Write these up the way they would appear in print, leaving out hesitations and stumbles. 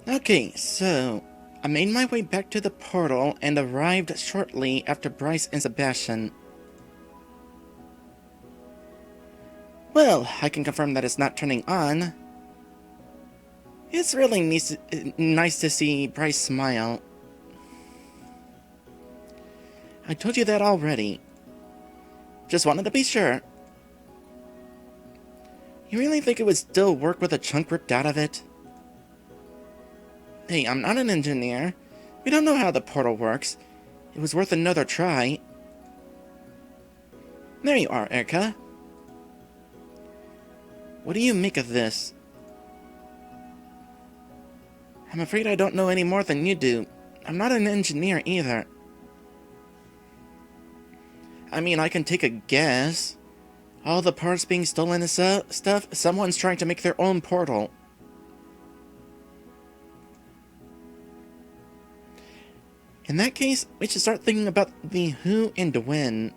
Okay, so I made my way back to the portal and arrived shortly after Bryce and Sebastian. Well, I can confirm that it's not turning on. It's really nice to see Bryce smile. I told you that already. Just wanted to be sure. You really think it would still work with a chunk ripped out of it? Hey, I'm not an engineer. We don't know how the portal works. It was worth another try. There you are, Erika. What do you make of this? I'm afraid I don't know any more than you do. I'm not an engineer either. I mean, I can take a guess. All the parts being stolen and stuff, someone's trying to make their own portal. In that case, we should start thinking about the who and when.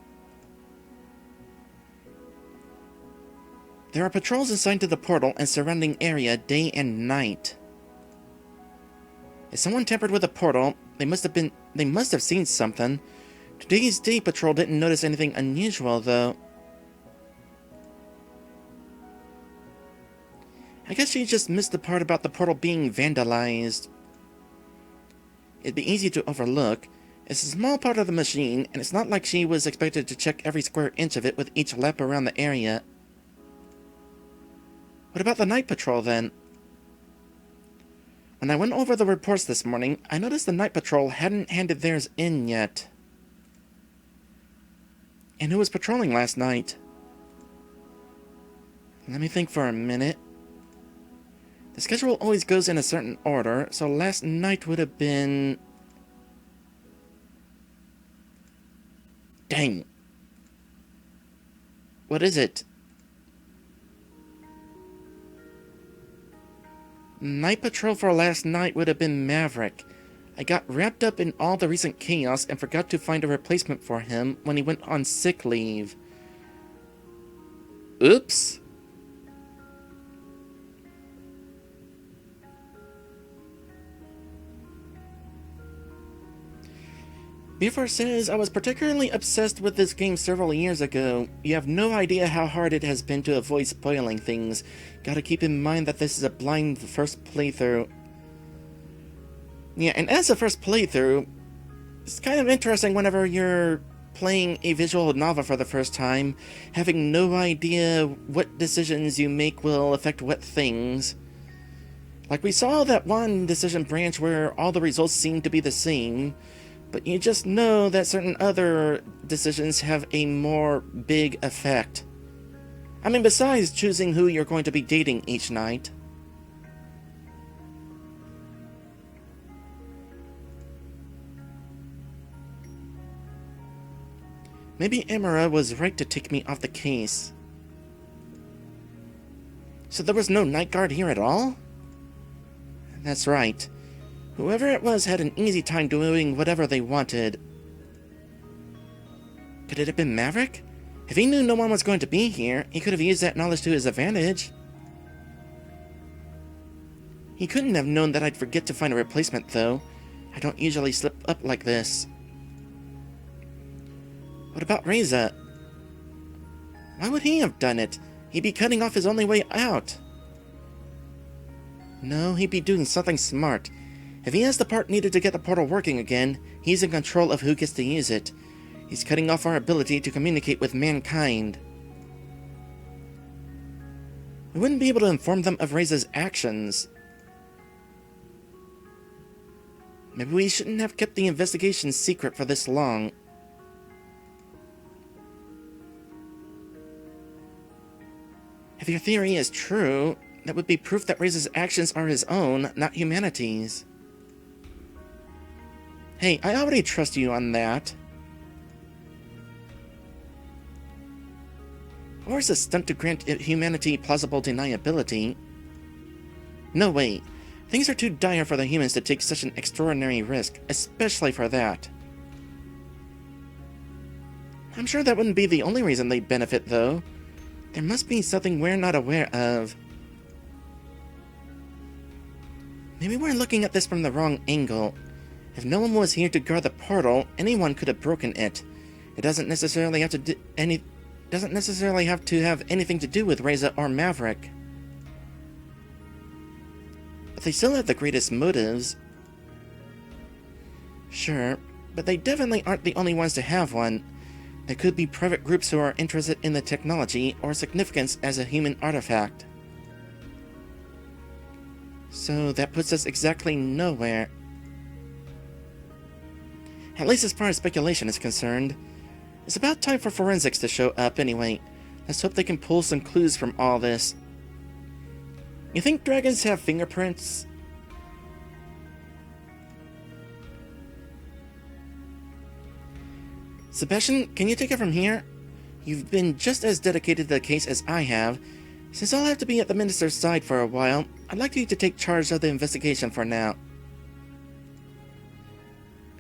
There are patrols assigned to the portal and surrounding area day and night. If someone tampered with the portal, they must have seen something. Today's day patrol didn't notice anything unusual, though. I guess she just missed the part about the portal being vandalized. It'd be easy to overlook. It's a small part of the machine, and it's not like she was expected to check every square inch of it with each lap around the area. What about the night patrol, then? When I went over the reports this morning, I noticed the night patrol hadn't handed theirs in yet. And who was patrolling last night? Let me think for a minute. The schedule always goes in a certain order, so last night would have been... Dang. What is it? Night patrol for last night would have been Maverick. I got wrapped up in all the recent chaos and forgot to find a replacement for him when he went on sick leave. Oops. Buford says, I was particularly obsessed with this game several years ago. You have no idea how hard it has been to avoid spoiling things. Gotta keep in mind that this is a blind first playthrough. Yeah, and as a first playthrough, it's kind of interesting whenever you're playing a visual novel for the first time, having no idea what decisions you make will affect what things. Like we saw that one decision branch where all the results seem to be the same, but you just know that certain other decisions have a more big effect. I mean, besides choosing who you're going to be dating each night. Maybe Emira was right to take me off the case. So there was no night guard here at all? That's right. Whoever it was had an easy time doing whatever they wanted. Could it have been Maverick? If he knew no one was going to be here, he could have used that knowledge to his advantage. He couldn't have known that I'd forget to find a replacement, though. I don't usually slip up like this. What about Reza? Why would he have done it? He'd be cutting off his only way out. No, he'd be doing something smart. If he has the part needed to get the portal working again, he's in control of who gets to use it. He's cutting off our ability to communicate with mankind. We wouldn't be able to inform them of Reza's actions. Maybe we shouldn't have kept the investigation secret for this long. If your theory is true, that would be proof that Reza's actions are his own, not humanity's. Hey, I already trust you on that. Or is a stunt to grant humanity plausible deniability? No way. Things are too dire for the humans to take such an extraordinary risk, especially for that. I'm sure that wouldn't be the only reason they'd benefit, though. There must be something we're not aware of. Maybe we're looking at this from the wrong angle. If no one was here to guard the portal, anyone could have broken it. It doesn't necessarily have to have anything to do with Reza or Maverick. But they still have the greatest motives. Sure, but they definitely aren't the only ones to have one. There could be private groups who are interested in the technology or significance as a human artifact. So that puts us exactly nowhere. At least as far as speculation is concerned. It's about time for forensics to show up anyway. Let's hope they can pull some clues from all this. You think dragons have fingerprints? Sebastian, can you take it from here? You've been just as dedicated to the case as I have. Since I'll have to be at the minister's side for a while, I'd like you to take charge of the investigation for now.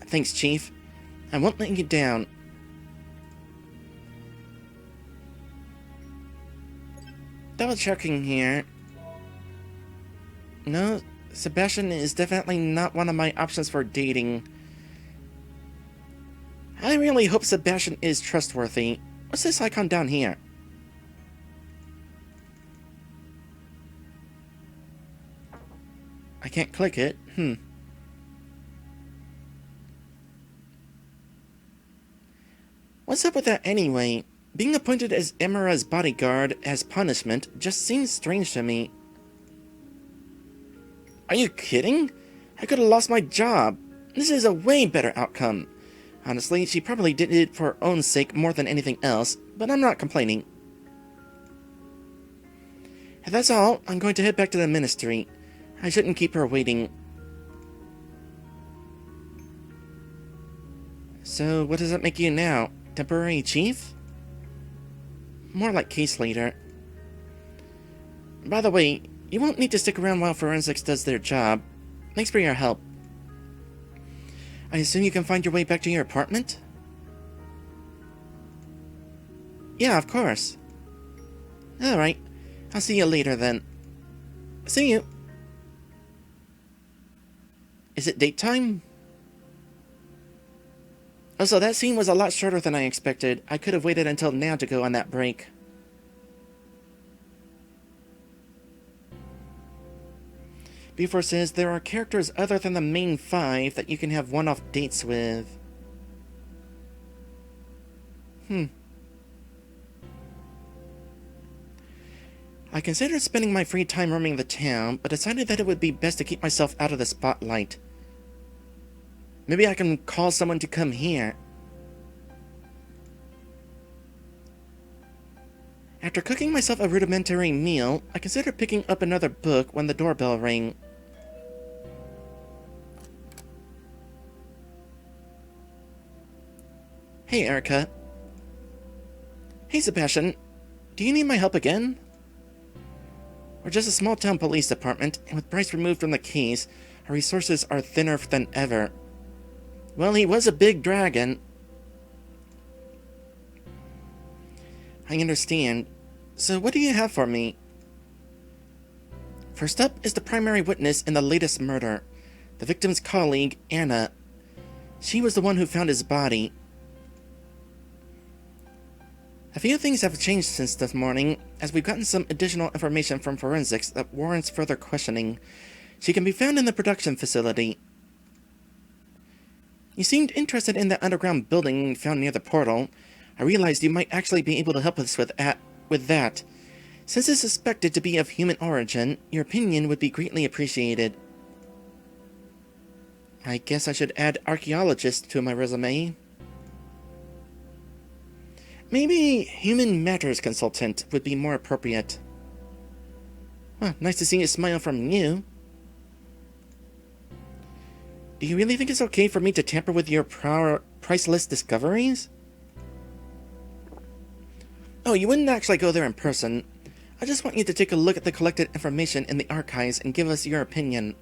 Thanks, Chief. I won't let you down. Double checking here. No, Sebastian is definitely not one of my options for dating. I really hope Sebastian is trustworthy. What's this icon down here? I can't click it. What's up with that anyway? Being appointed as Emira's bodyguard as punishment just seems strange to me. Are you kidding? I could have lost my job. This is a way better outcome. Honestly, she probably did it for her own sake more than anything else, but I'm not complaining. If that's all, I'm going to head back to the ministry. I shouldn't keep her waiting. So, what does that make you now? Temporary chief? More like case leader. By the way, you won't need to stick around while forensics does their job. Thanks for your help. I assume you can find your way back to your apartment? Yeah, of course. Alright, I'll see you later then. See you. Is it date time? Oh, so that scene was a lot shorter than I expected. I could have waited until now to go on that break. B4 says there are characters other than the main 5 that you can have one-off dates with. I considered spending my free time roaming the town, but decided that it would be best to keep myself out of the spotlight. Maybe I can call someone to come here. After cooking myself a rudimentary meal, I considered picking up another book when the doorbell rang. Hey, Erika. Hey, Sebastian. Do you need my help again? We're just a small-town police department, and with Bryce removed from the case, our resources are thinner than ever. Well, he was a big dragon. I understand. So what do you have for me? First up is the primary witness in the latest murder, the victim's colleague, Anna. She was the one who found his body. A few things have changed since this morning, as we've gotten some additional information from forensics that warrants further questioning. She can be found in the production facility. You seemed interested in the underground building found near the portal. I realized you might actually be able to help us with that. Since it's suspected to be of human origin, your opinion would be greatly appreciated. I guess I should add archaeologist to my resume. Maybe human matters consultant would be more appropriate. Well, nice to see a smile from you. Do you really think it's okay for me to tamper with your priceless discoveries? Oh, you wouldn't actually go there in person. I just want you to take a look at the collected information in the archives and give us your opinion.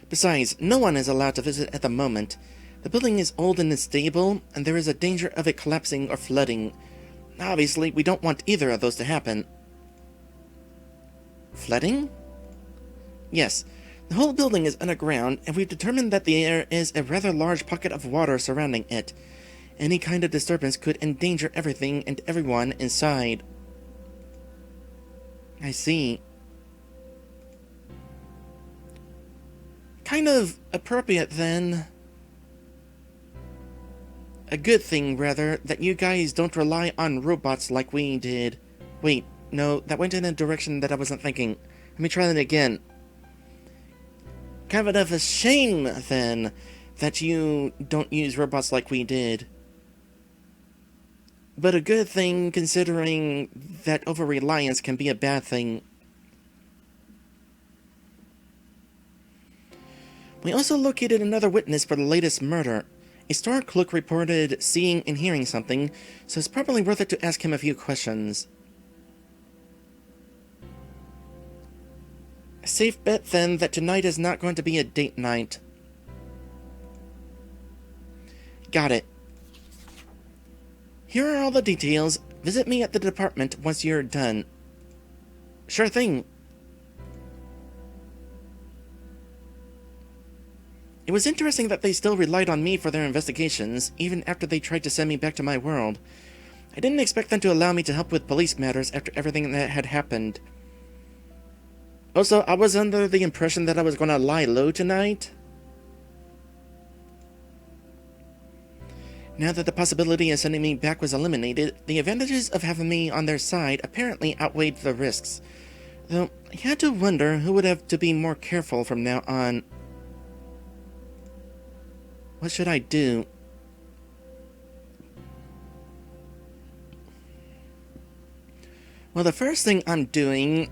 Besides, no one is allowed to visit at the moment. The building is old and unstable, and there is a danger of it collapsing or flooding. Obviously, we don't want either of those to happen. Flooding? Yes, the whole building is underground, and we've determined that there is a rather large pocket of water surrounding it. Any kind of disturbance could endanger everything and everyone inside. I see. Kind of appropriate, then. A good thing, rather, that you guys don't rely on robots like we did. Wait, no, that went in a direction that I wasn't thinking. Let me try that again. Kind of a shame, then, that you don't use robots like we did. But a good thing, considering that over-reliance can be a bad thing. We also located another witness for the latest murder. A store clerk reported seeing and hearing something, so it's probably worth it to ask him a few questions. A safe bet, then, that tonight is not going to be a date night. Got it. Here are all the details. Visit me at the department once you're done. Sure thing. It was interesting that they still relied on me for their investigations, even after they tried to send me back to my world. I didn't expect them to allow me to help with police matters after everything that had happened. Also, I was under the impression that I was going to lie low tonight. Now that the possibility of sending me back was eliminated, the advantages of having me on their side apparently outweighed the risks. Though, I had to wonder who would have to be more careful from now on. What should I do? Well, the first thing I'm doing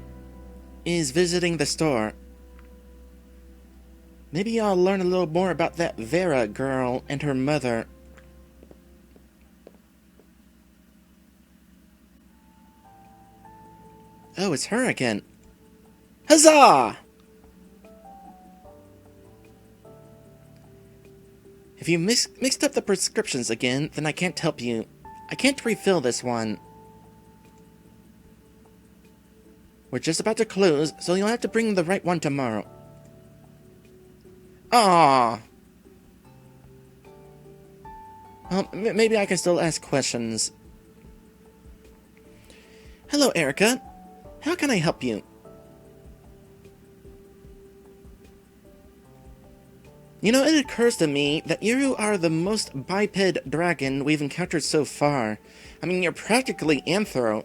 is visiting the store. Maybe I'll learn a little more about that Vera girl and her mother. Oh, it's her again. Huzzah! If you mixed up the prescriptions again, then I can't help you. I can't refill this one. We're just about to close, so you'll have to bring the right one tomorrow. Ah. Well, maybe I can still ask questions. Hello, Erika. How can I help you? You know, it occurs to me that you are the most biped dragon we've encountered so far. I mean, you're practically anthro.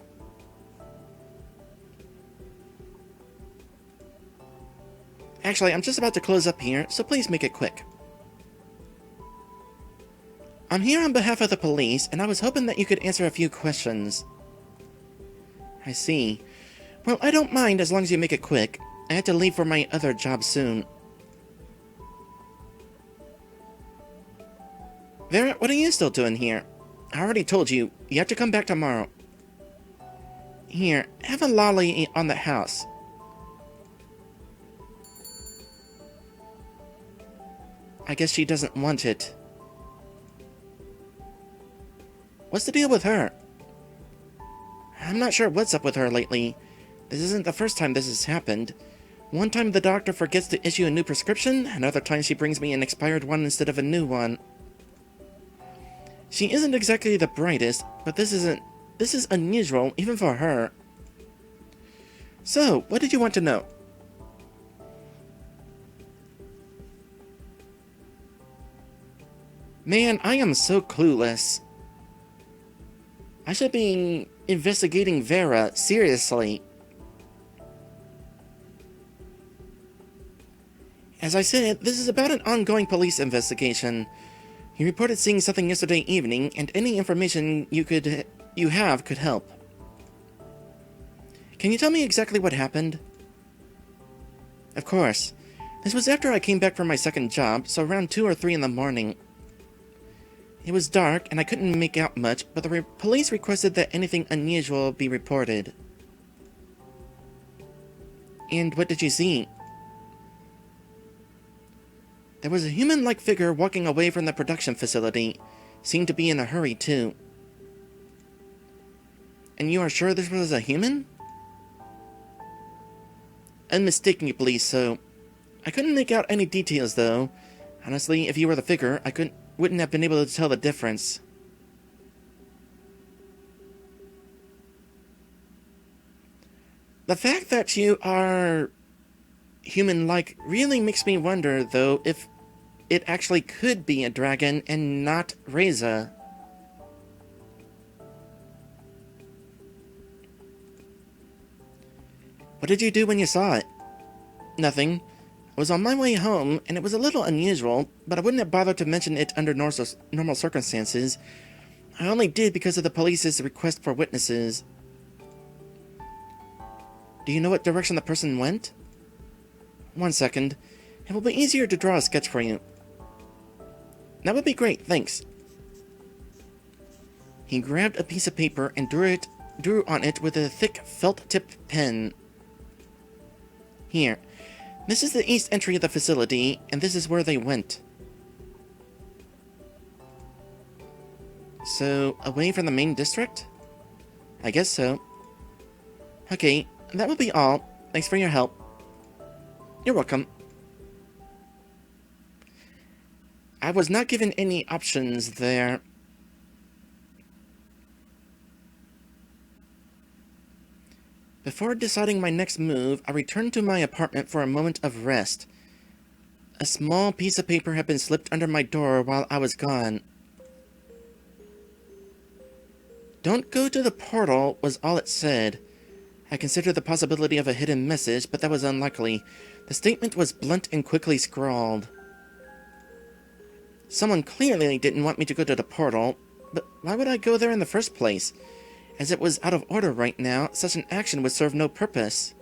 Actually, I'm just about to close up here, so please make it quick. I'm here on behalf of the police, and I was hoping that you could answer a few questions. I see. Well, I don't mind as long as you make it quick. I have to leave for my other job soon. Vera, what are you still doing here? I already told you, you have to come back tomorrow. Here, have a lolly on the house. I guess she doesn't want it. What's the deal with her? I'm not sure what's up with her lately. This isn't the first time this has happened. One time the doctor forgets to issue a new prescription, another time she brings me an expired one instead of a new one. She isn't exactly the brightest, but this is unusual, even for her. So, what did you want to know? Man, I am so clueless. I should be investigating Vera, seriously. As I said, this is about an ongoing police investigation. He reported seeing something yesterday evening, and any information you have could help. Can you tell me exactly what happened? Of course. This was after I came back from my second job, so around 2 or 3 in the morning. It was dark, and I couldn't make out much, but the police requested that anything unusual be reported. And what did you see? There was a human-like figure walking away from the production facility. Seemed to be in a hurry, too. And you are sure this was a human? unmistakably so. I couldn't make out any details, though. Honestly, if you were the figure, wouldn't have been able to tell the difference. The fact that you are human-like really makes me wonder, though, if it actually could be a dragon and not Reza. What did you do when you saw it? Nothing. I was on my way home, and it was a little unusual, but I wouldn't have bothered to mention it under normal circumstances. I only did because of the police's request for witnesses. Do you know what direction the person went? 1 second. It will be easier to draw a sketch for you. That would be great, thanks. He grabbed a piece of paper and drew on it with a thick felt-tipped pen. Here. This is the east entry of the facility, and this is where they went. So, away from the main district? I guess so. Okay, that will be all. Thanks for your help. You're welcome. I was not given any options there. Before deciding my next move, I returned to my apartment for a moment of rest. A small piece of paper had been slipped under my door while I was gone. Don't go to the portal was all it said. I considered the possibility of a hidden message, but that was unlikely. The statement was blunt and quickly scrawled. Someone clearly didn't want me to go to the portal, but why would I go there in the first place? As it was out of order right now, such an action would serve no purpose.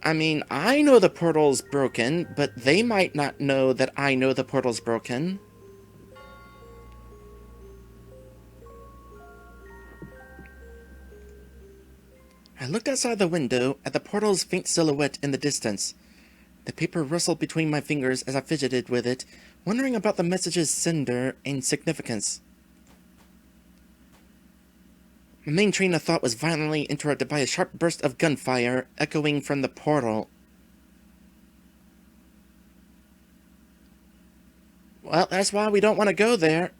I mean, I know the portal's broken, but they might not know that I know the portal's broken. I looked outside the window at the portal's faint silhouette in the distance. The paper rustled between my fingers as I fidgeted with it, wondering about the message's sender and significance. My main train of thought was violently interrupted by a sharp burst of gunfire echoing from the portal. Well, that's why we don't want to go there.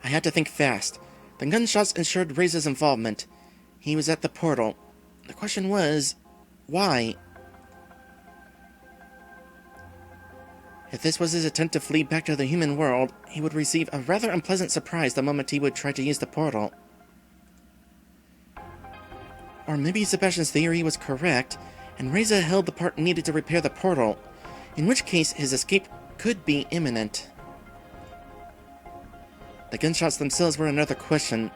I had to think fast. The gunshots ensured Reza's involvement. He was at the portal. The question was, why? If this was his attempt to flee back to the human world, he would receive a rather unpleasant surprise the moment he would try to use the portal. Or maybe Sebastian's theory was correct, and Reza held the part needed to repair the portal, in which case his escape could be imminent. The gunshots themselves were another question.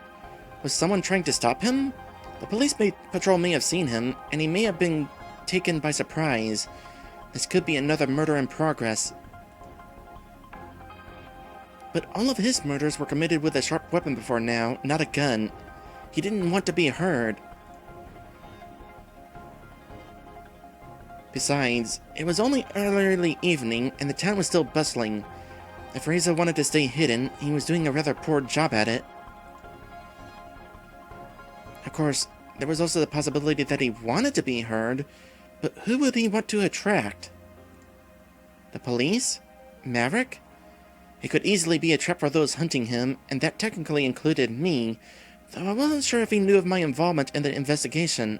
Was someone trying to stop him? The police patrol may have seen him, and he may have been taken by surprise. This could be another murder in progress. But all of his murders were committed with a sharp weapon before now, not a gun. He didn't want to be heard. Besides, it was only early evening, and the town was still bustling. If Reza wanted to stay hidden, he was doing a rather poor job at it. Of course, there was also the possibility that he wanted to be heard, but who would he want to attract? The police? Maverick? It could easily be a trap for those hunting him, and that technically included me, though I wasn't sure if he knew of my involvement in the investigation.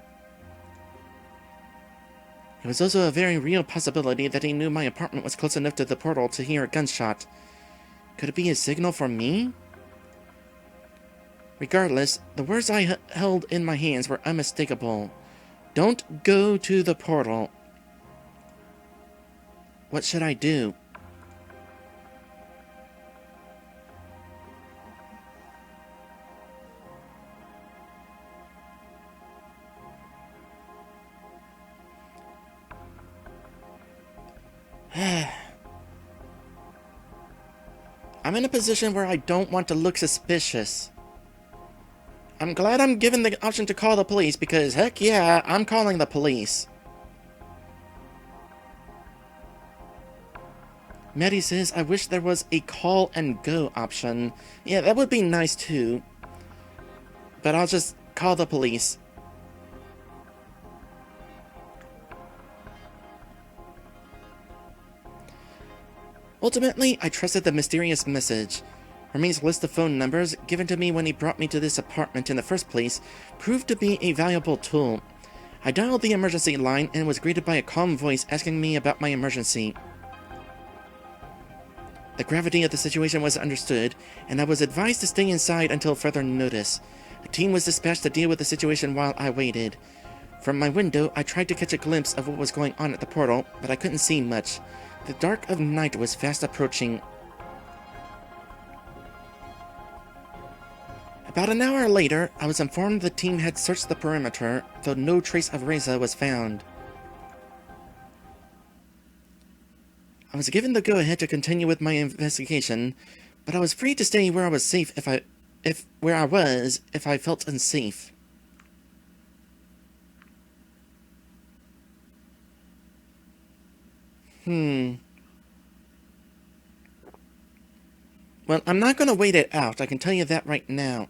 It was also a very real possibility that he knew my apartment was close enough to the portal to hear a gunshot. Could it be a signal for me? Regardless, the words I held in my hands were unmistakable. Don't go to the portal. What should I do? I'm in a position where I don't want to look suspicious. I'm glad I'm given the option to call the police because, heck yeah, I'm calling the police. Maddie says, I wish there was a call and go option. Yeah, that would be nice too. But I'll just call the police. Ultimately, I trusted the mysterious message. Hermes' list of phone numbers, given to me when he brought me to this apartment in the first place, proved to be a valuable tool. I dialed the emergency line and was greeted by a calm voice asking me about my emergency. The gravity of the situation was understood, and I was advised to stay inside until further notice. A team was dispatched to deal with the situation while I waited. From my window, I tried to catch a glimpse of what was going on at the portal, but I couldn't see much. The dark of night was fast approaching. About an hour later, I was informed the team had searched the perimeter, though no trace of Reza was found. I was given the go-ahead to continue with my investigation, but I was free to stay where I was safe if I felt unsafe. Well, I'm not going to wait it out, I can tell you that right now.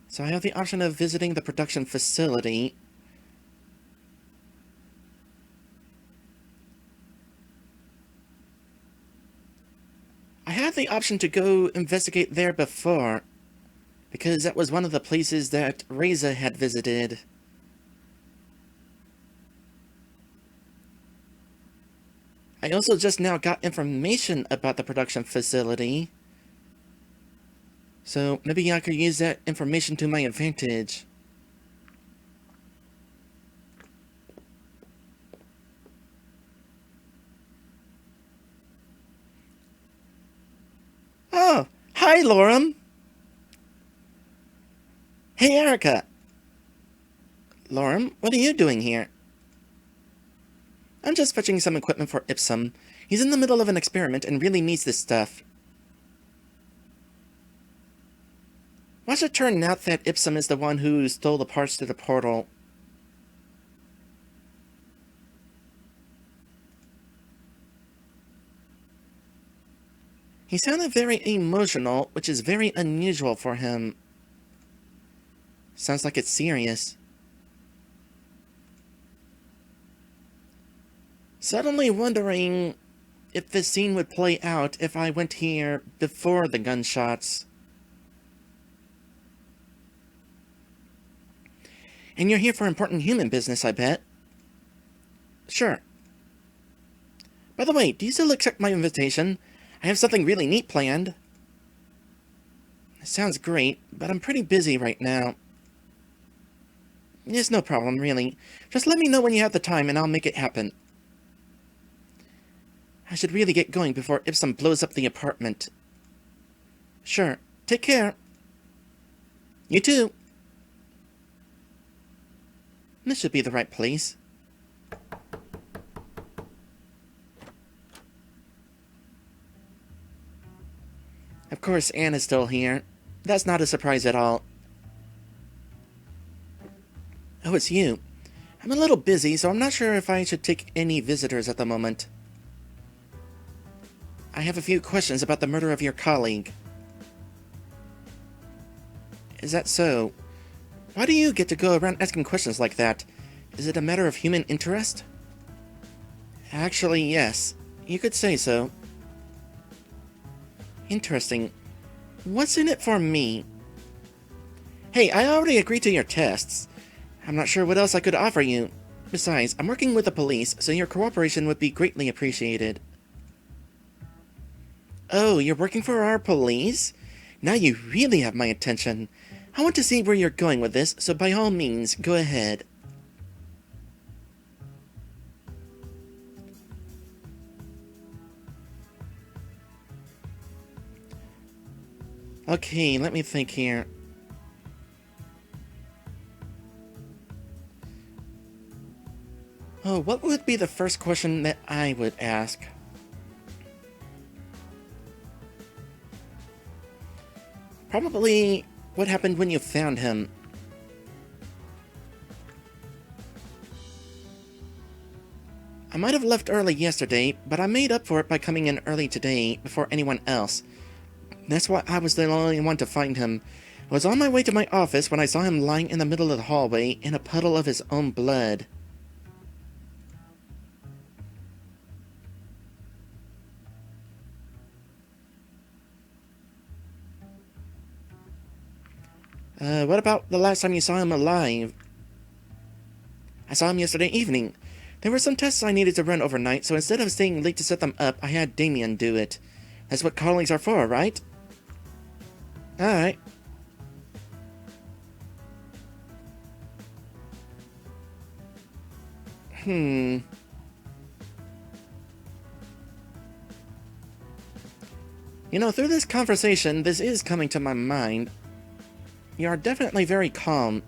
So I have the option of visiting the production facility. I had the option to go investigate there before, because that was one of the places that Reza had visited. I also just now got information about the production facility, so maybe I could use that information to my advantage. Oh, hi, Lorem! Hey, Erika! Lorem, what are you doing here? I'm just fetching some equipment for Ipsum. He's in the middle of an experiment and really needs this stuff. Watch it turn out that Ipsum is the one who stole the parts to the portal. He sounded very emotional, which is very unusual for him. Sounds like it's serious. Suddenly wondering if this scene would play out if I went here before the gunshots. And you're here for important human business, I bet. Sure. By the way, do you still accept my invitation? I have something really neat planned. Sounds great, but I'm pretty busy right now. It's no problem, really. Just let me know when you have the time and I'll make it happen. I should really get going before Ipsum blows up the apartment. Sure. Take care. You too. This should be the right place. Of course, Anne is still here. That's not a surprise at all. Oh, it's you. I'm a little busy, so I'm not sure if I should take any visitors at the moment. I have a few questions about the murder of your colleague. Is that so? Why do you get to go around asking questions like that? Is it a matter of human interest? Actually, yes. You could say so. Interesting. What's in it for me? Hey, I already agreed to your tests. I'm not sure what else I could offer you. Besides, I'm working with the police, so your cooperation would be greatly appreciated. Oh, you're working for our police? Now you really have my attention. I want to see where you're going with this, so by all means, go ahead. Okay, let me think here. Oh, what would be the first question that I would ask? Probably, what happened when you found him? might have left early yesterday, but I made up for it by coming in early today, before anyone else. That's why I was the only one to find him. I was on my way to my office when I saw him lying in the middle of the hallway in a puddle of his own blood. What about the last time you saw him alive? I saw him yesterday evening. There were some tests I needed to run overnight, so instead of staying late to set them up, I had Damien do it. That's what colleagues are for, right? Alright. You know, through this conversation, this is coming to my mind. You are definitely very calm.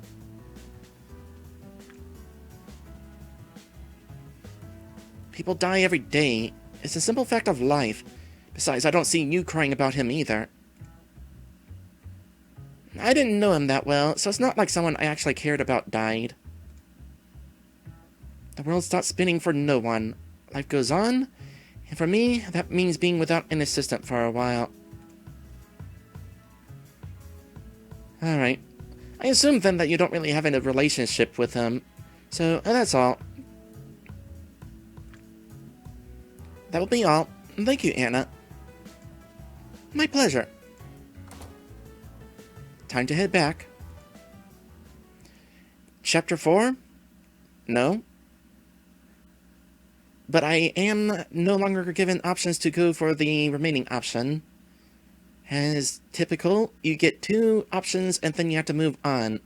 People die every day. It's a simple fact of life. Besides, I don't see you crying about him either. I didn't know him that well, so it's not like someone I actually cared about died. The world stopped spinning for no one. Life goes on, and for me, that means being without an assistant for a while. Alright. I assume then that you don't really have a relationship with him. So, that's all. That will be all. Thank you, Anna. My pleasure. Time to head back. Chapter 4? No. But I am no longer given options to go for the remaining option. As typical, you get 2 options and then you have to move on.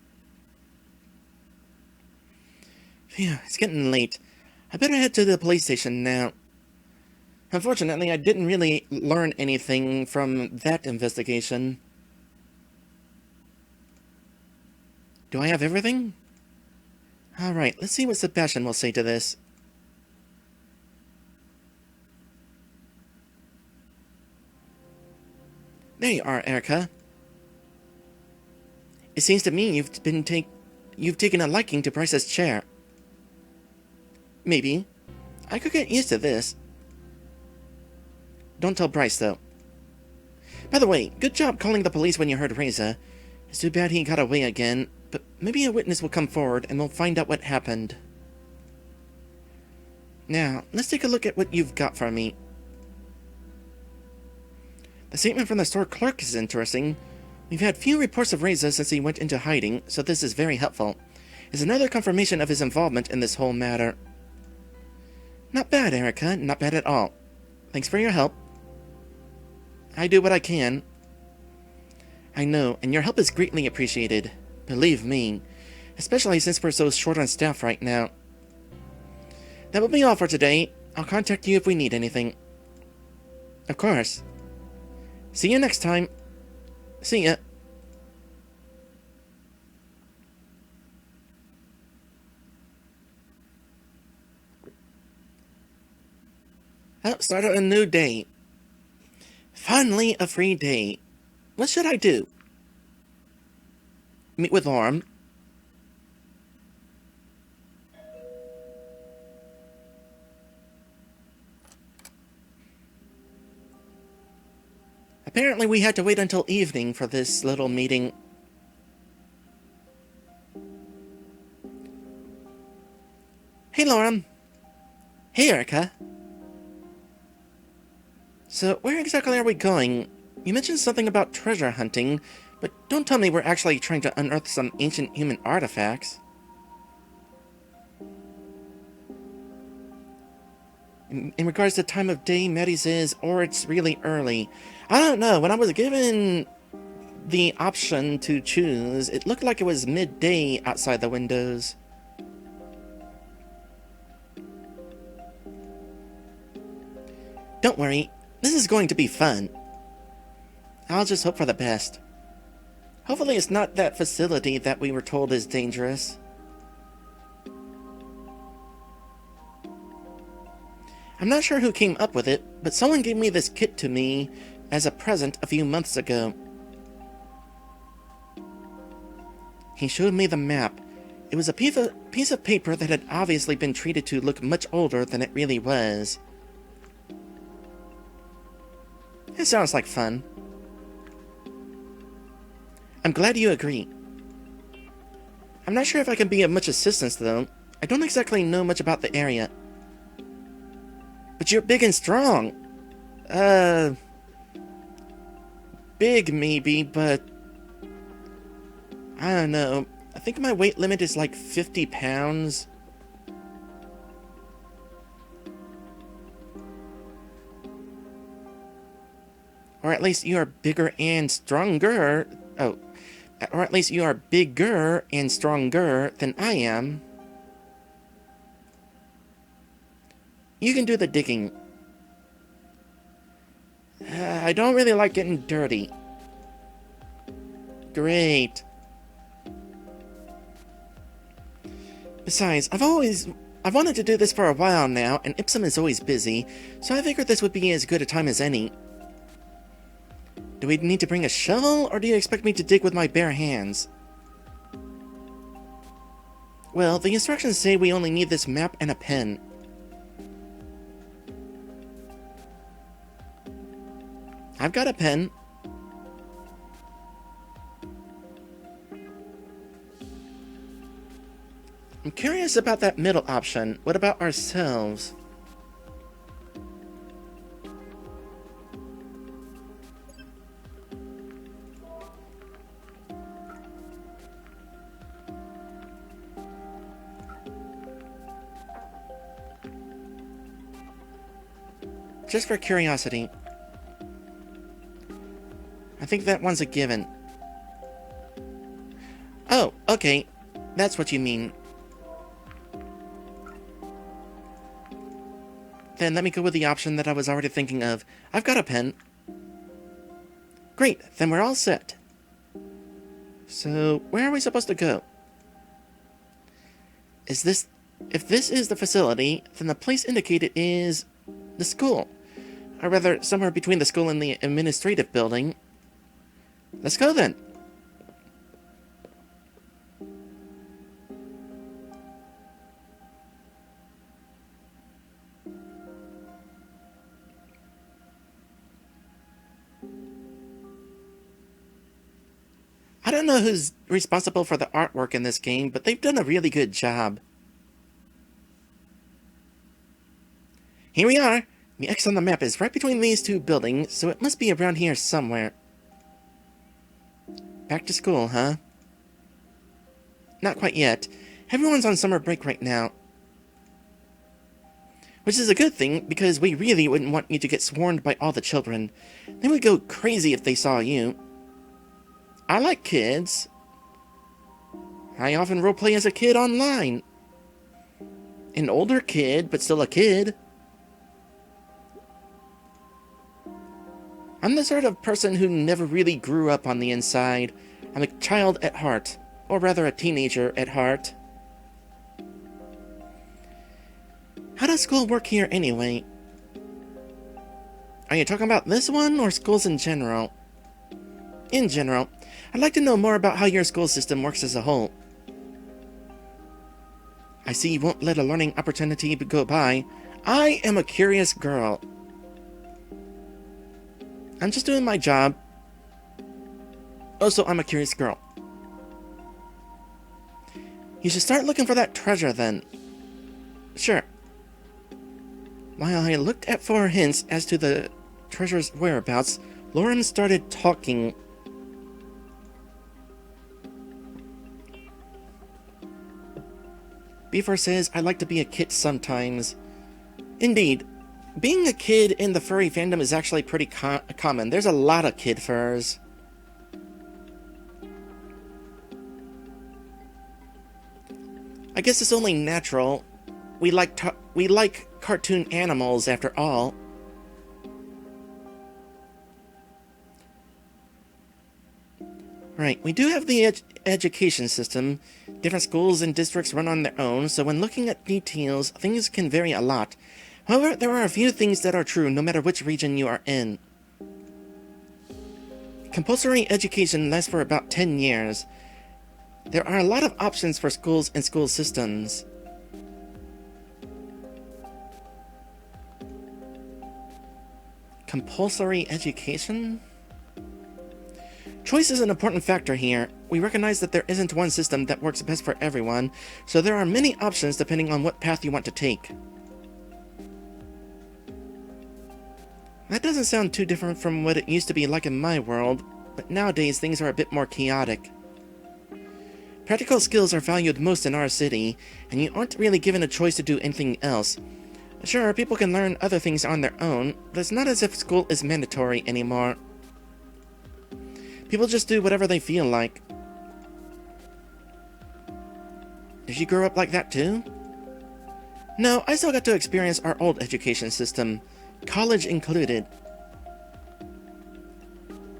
Phew, it's getting late. I better head to the police station now. Unfortunately, I didn't really learn anything from that investigation. Do I have everything? Alright, let's see what Sebastian will say to this. There you are, Erika. It seems to me you've taken a liking to Bryce's chair. Maybe. I could get used to this. Don't tell Bryce, though. By the way, good job calling the police when you heard Reza. It's too bad he got away again, but maybe a witness will come forward and we'll find out what happened. Now, let's take a look at what you've got for me. The statement from the store clerk is interesting. We've had few reports of Reza since he went into hiding, so this is very helpful. It's another confirmation of his involvement in this whole matter. Not bad, Erika. Not bad at all. Thanks for your help. I do what I can. I know, and your help is greatly appreciated. Believe me. Especially since we're so short on staff right now. That will be all for today. I'll contact you if we need anything. Of course. See you next time. See ya. Oh, start a new day. Finally, a free day. What should I do? Meet with Lorem. Apparently we had to wait until evening for this little meeting. Hey, Lorem. Hey, Erika. So, where exactly are we going? You mentioned something about treasure hunting, but don't tell me we're actually trying to unearth some ancient human artifacts. In regards to time of day, Maddie says, or it's really early. I don't know, when I was given the option to choose, it looked like it was midday outside the windows. Don't worry, this is going to be fun. I'll just hope for the best. Hopefully it's not that facility that we were told is dangerous. I'm not sure who came up with it, but someone gave me this kit to me as a present a few months ago. He showed me the map. It was a piece of paper that had obviously been treated to look much older than it really was. It sounds like fun. I'm glad you agree. I'm not sure if I can be of much assistance, though. I don't exactly know much about the area. But you're big and strong. Big maybe, but I don't know. I think my weight limit is like 50 pounds. Or at least you are bigger and stronger. Oh, or at least you are bigger and stronger than I am. You can do the digging. I don't really like getting dirty. Great. Besides, I've wanted to do this for a while now, and Ipsum is always busy, so I figured this would be as good a time as any. Do we need to bring a shovel, or do you expect me to dig with my bare hands? Well, the instructions say we only need this map and a pen. I've got a pen. I'm curious about that middle option. What about ourselves? Just for curiosity. I think that one's a given. Oh, okay. That's what you mean. Then let me go with the option that I was already thinking of. I've got a pen. Great, then we're all set. So, where are we supposed to go? If this is the facility, then the place indicated is the school. Or rather, somewhere between the school and the administrative building. Let's go then. I don't know who's responsible for the artwork in this game, but they've done a really good job. Here we are! The X on the map is right between these two buildings, so it must be around here somewhere. Back to school, huh? Not quite yet. Everyone's on summer break right now. Which is a good thing, because we really wouldn't want you to get swarmed by all the children. They would go crazy if they saw you. I like kids. I often roleplay as a kid online. An older kid, but still a kid. I'm the sort of person who never really grew up on the inside. I'm a child at heart. Or rather a teenager at heart. How does school work here anyway? Are you talking about this one, or schools in general? In general. I'd like to know more about how your school system works as a whole. I see you won't let a learning opportunity go by. I am a curious girl. I'm just doing my job. Also, I'm a curious girl. You should start looking for that treasure then. Sure. While I looked at 4 hints as to the treasure's whereabouts, Lorem started talking. Beaver says I like to be a kid sometimes. Indeed. Being a kid in the furry fandom is actually pretty common. There's a lot of kid furs. I guess it's only natural. We like cartoon animals after all. Right, we do have the education system. Different schools and districts run on their own, so when looking at details, things can vary a lot. However, there are a few things that are true no matter which region you are in. Compulsory education lasts for about 10 years. There are a lot of options for schools and school systems. Compulsory education? Choice is an important factor here. We recognize that there isn't one system that works best for everyone, so there are many options depending on what path you want to take. That doesn't sound too different from what it used to be like in my world, but nowadays things are a bit more chaotic. Practical skills are valued most in our city, and you aren't really given a choice to do anything else. Sure, people can learn other things on their own, but it's not as if school is mandatory anymore. People just do whatever they feel like. Did you grow up like that too? No, I still got to experience our old education system, college included.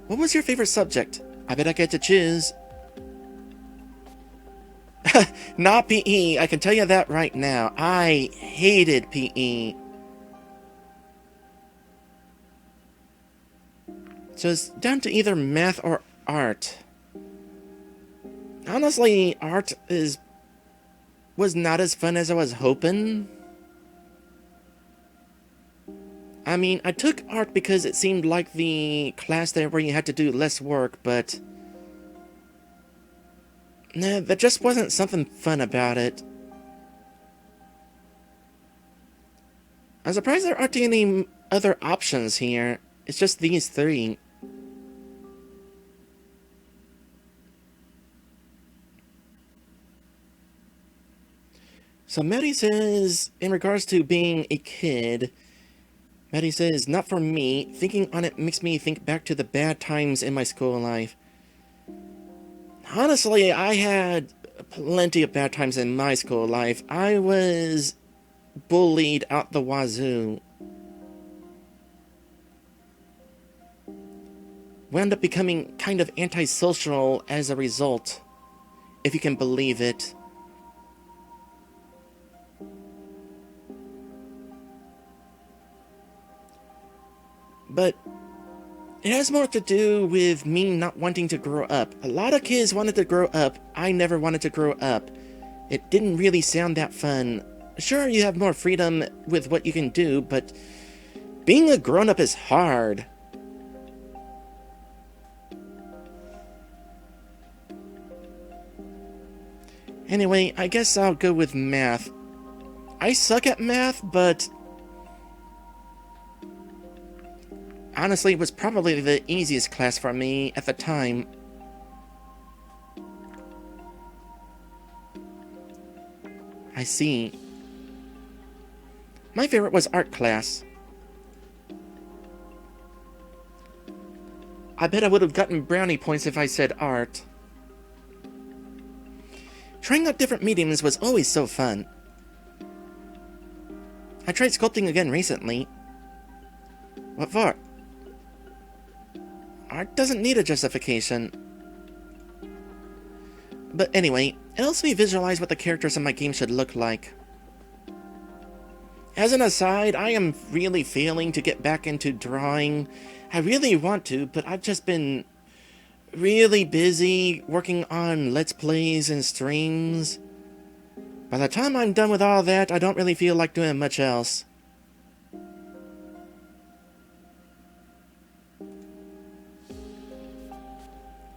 What was your favorite subject? I bet I get to choose. Not PE, I can tell you that right now. I hated PE. So it's down to either math or art. Honestly, art was not as fun as I was hoping. I mean, I took art because it seemed like the class there where you had to do less work, but nah, there just wasn't something fun about it. I'm surprised there aren't any other options here. It's just these three. So Maddie says, in regards to being a kid, Maddie says, not for me. Thinking on it makes me think back to the bad times in my school life. Honestly, I had plenty of bad times in my school life. I was bullied out the wazoo. Wound up becoming kind of antisocial as a result, if you can believe it. But it has more to do with me not wanting to grow up. A lot of kids wanted to grow up. I never wanted to grow up. It didn't really sound that fun. Sure, you have more freedom with what you can do, but being a grown-up is hard. Anyway, I guess I'll go with math. I suck at math, but honestly, it was probably the easiest class for me at the time. I see. My favorite was art class. I bet I would have gotten brownie points if I said art. Trying out different mediums was always so fun. I tried sculpting again recently. What for? Art doesn't need a justification. But anyway, it helps me visualize what the characters in my game should look like. As an aside, I am really failing to get back into drawing. I really want to, but I've just been really busy working on Let's Plays and streams. By the time I'm done with all that, I don't really feel like doing much else.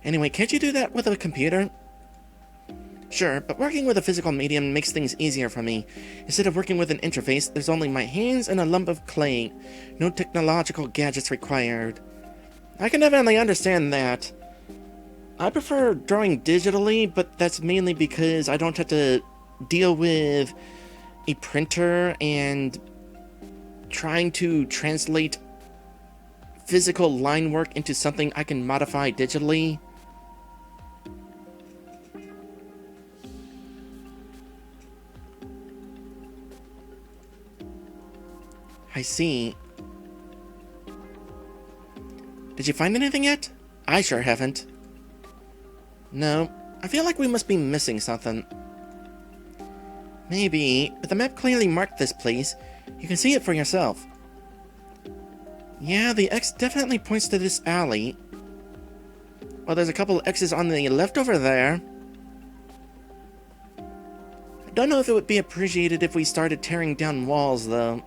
Anyway, can't you do that with a computer? Sure, but working with a physical medium makes things easier for me. Instead of working with an interface, there's only my hands and a lump of clay. No technological gadgets required. I can definitely understand that. I prefer drawing digitally, but that's mainly because I don't have to deal with a printer and trying to translate physical line work into something I can modify digitally. I see. Did you find anything yet? I sure haven't. No, I feel like we must be missing something. Maybe, but the map clearly marked this place. You can see it for yourself. Yeah, the X definitely points to this alley. Well, there's a couple of X's on the left over there. Don't know if it would be appreciated if we started tearing down walls, though.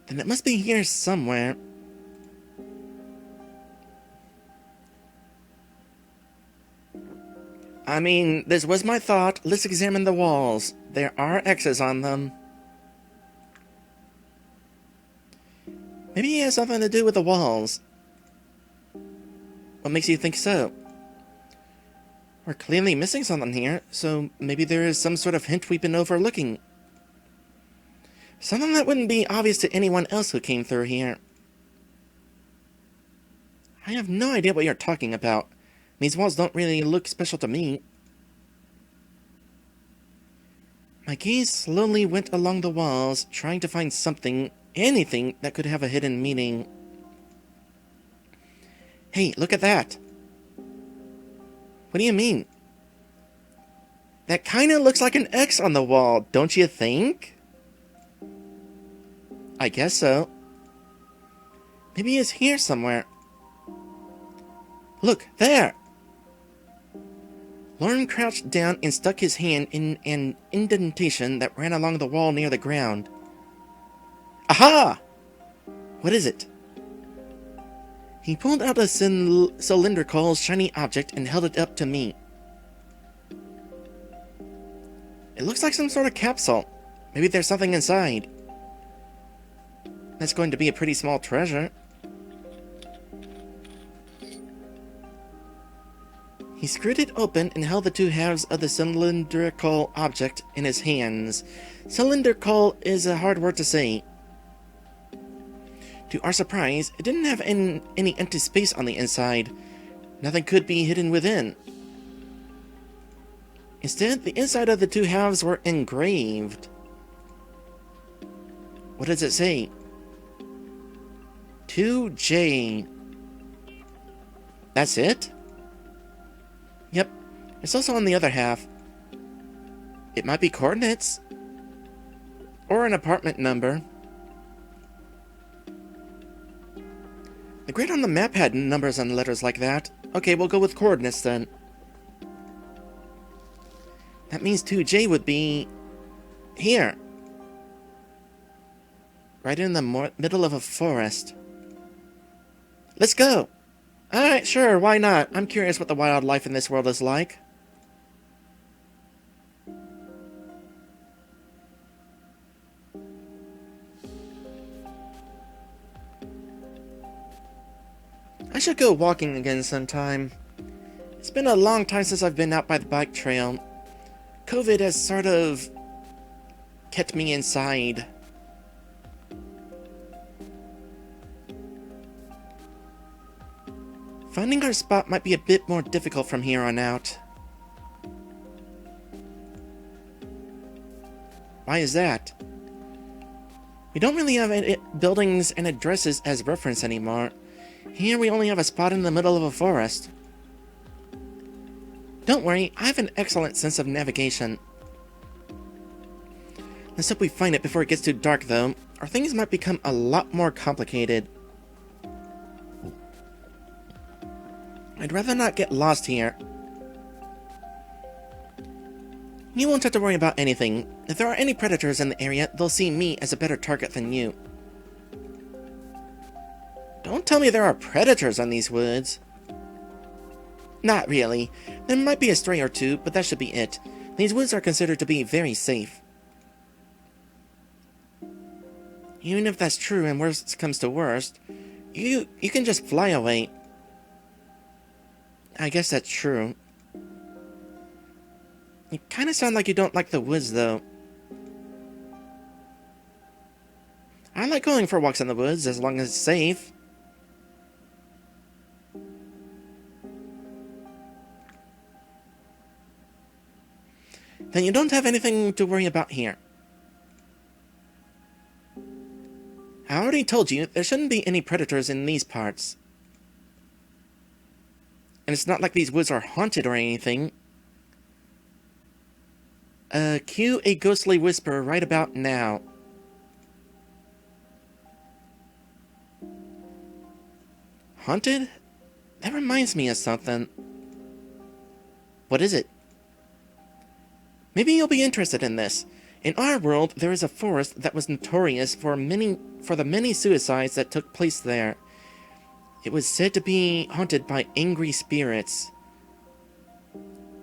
Then it must be here somewhere. I mean, this was my thought. Let's examine the walls. There are X's on them. Maybe it has something to do with the walls. What makes you think so? We're clearly missing something here, so maybe there is some sort of hint we've been overlooking. Something that wouldn't be obvious to anyone else who came through here. I have no idea what you're talking about. These walls don't really look special to me. My gaze slowly went along the walls, trying to find something, anything that could have a hidden meaning. Hey, look at that! What do you mean? That kinda looks like an X on the wall, don't you think? I guess so. Maybe it's here somewhere. Look, there! Lorem crouched down and stuck his hand in an indentation that ran along the wall near the ground. Aha! What is it? He pulled out a cylindrical, shiny object and held it up to me. It looks like some sort of capsule. Maybe there's something inside. That's going to be a pretty small treasure. He screwed it open and held the two halves of the cylindrical object in his hands. Cylindrical is a hard word to say. To our surprise, it didn't have any empty space on the inside. Nothing could be hidden within. Instead, the inside of the two halves were engraved. What does it say? 2J. That's it? Yep. It's also on the other half. It might be coordinates. Or an apartment number. The grid on the map had numbers and letters like that. Okay, we'll go with coordinates then. That means 2J would be... here. Right in the middle of a forest. Let's go! Alright, sure, why not? I'm curious what the wildlife in this world is like. I should go walking again sometime. It's been a long time since I've been out by the bike trail. COVID has sort of kept me inside. Finding our spot might be a bit more difficult from here on out. Why is that? We don't really have any buildings and addresses as reference anymore. Here we only have a spot in the middle of a forest. Don't worry, I have an excellent sense of navigation. Let's hope we find it before it gets too dark, though, or things might become a lot more complicated. I'd rather not get lost here. You won't have to worry about anything. If there are any predators in the area, they'll see me as a better target than you. Don't tell me there are predators on these woods. Not really. There might be a stray or two, but that should be it. These woods are considered to be very safe. Even if that's true and worst comes to worst, you can just fly away. I guess that's true. You kinda sound like you don't like the woods, though. I like going for walks in the woods, as long as it's safe. Then you don't have anything to worry about here. I already told you, there shouldn't be any predators in these parts. And it's not like these woods are haunted or anything. Cue a ghostly whisper right about now. Haunted? That reminds me of something. What is it? Maybe you'll be interested in this. In our world, there is a forest that was notorious for the many suicides that took place there. It was said to be haunted by angry spirits.